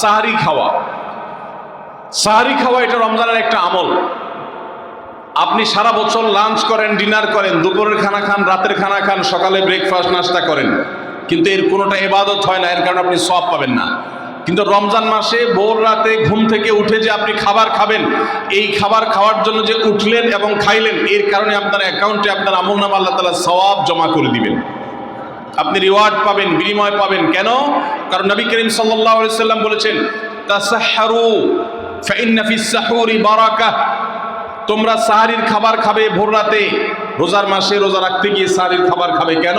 সাহারি খাওয়া। সাহারি খাওয়া এটা রমজানের একটা আমল। আপনি সারা বছর লাঞ্চ করেন, ডিনার করেন, দুপুরের খানা খান, রাতের খানা খান, সকালে ব্রেকফাস্ট নাস্তা করেন, কিন্তু এর কোনোটা ইবাদত হয় না, এর কারণে আপনি সওয়াব পাবেন না। কিন্তু রমজান মাসে ভোর রাতে ঘুম থেকে উঠে যে আপনি খাবার খাবেন, এই খাবার খাওয়ার জন্য যে উঠলেন এবং খাইলেন, এর কারণে আপনার অ্যাকাউন্টে আপনার আমলনামা আল্লাহ তাআলা সওয়াব জমা করে দিবেন। আপনি রিওয়ার্ড পাবেন, বিনিময় পাবেন। কেন? কারণ নবী করিম সাল্লাল্লাহু আলাইহি সাল্লাম বলেছেন, তাসাহহারু ফাইন্না ফিস সাহুরি বারাকাহ। তোমরা সাহারির খাবার খাবে ভোর রাতে। রোজার মাসে রোজা রাখতে গিয়ে সাহারির খাবার খাবে। কেন?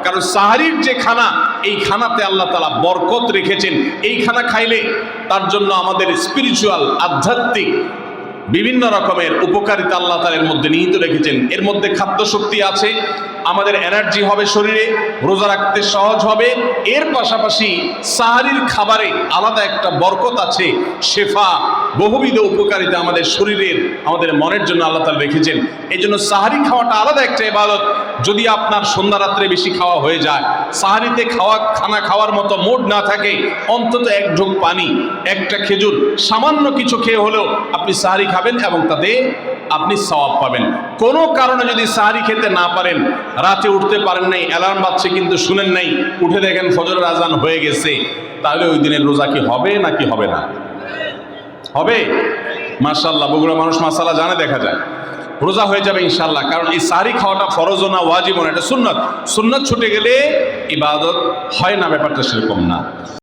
কারণ সাহারির যে খানা, এই খানাতে আল্লাহ তাআলা বরকত রেখেছেন। এই খানা খাইলে তার জন্য আমাদের স্পিরিচুয়াল, আধ্যাত্মিক বিভিন্ন রকমের উপকারিতা আল্লাহ তাআলা এর মধ্যে নিহিত রেখেছেন। এর মধ্যে খাদ্য শক্তি আছে, আমাদের এনার্জি হবে শরীরে, রোজা রাখতে সহজ হবে। এর পাশাপাশি সাহারির খাবারে আলাদা একটা বরকত আছে, শেফা, বহুবিধ উপকারিতা আমাদের শরীরের, আমাদের মনের জন্য আল্লাহ তাআলা রেখেছেন। এই জন্য সাহারি খাওয়াটা আলাদা একটা ইবাদত। যদি আপনার সন্ধ্যা রাত্রে বেশি খাওয়া হয়ে যায়, সাহারিতে খানা খাওয়ার মতো মুড না থাকে, অন্তত এক ঢোক পানি, একটা খেজুর, সামান্য কিছু খেয়ে হলেও আপনি সাহারি খাবেন এবং তাতে আপনি সওয়াব পাবেন। কোনো কারণে যদি সাহারি খেতে না পারেন, রাতে উঠতে পারেন নাই, অ্যালার্ম বাজছে কিন্তু শুনেন নাই, উঠে দেখেন ফজরের আজান হয়ে গেছে, তাহলে ওই দিনের রোজা কি হবে নাকি হবে না? হবে। মাশাআল্লাহ, বগুড়া মানুষ মাসালা জানে, দেখা যায় রোজা হয়ে যাবে ইনশাআল্লাহ। কারণ এই সাহারি খাওয়াটা ফরজও না, ওয়াজিবও না, এটা সুন্নাত। সুন্নাত ছুটে গেলে ইবাদত হয় না, ব্যাপারটা সেরকম না।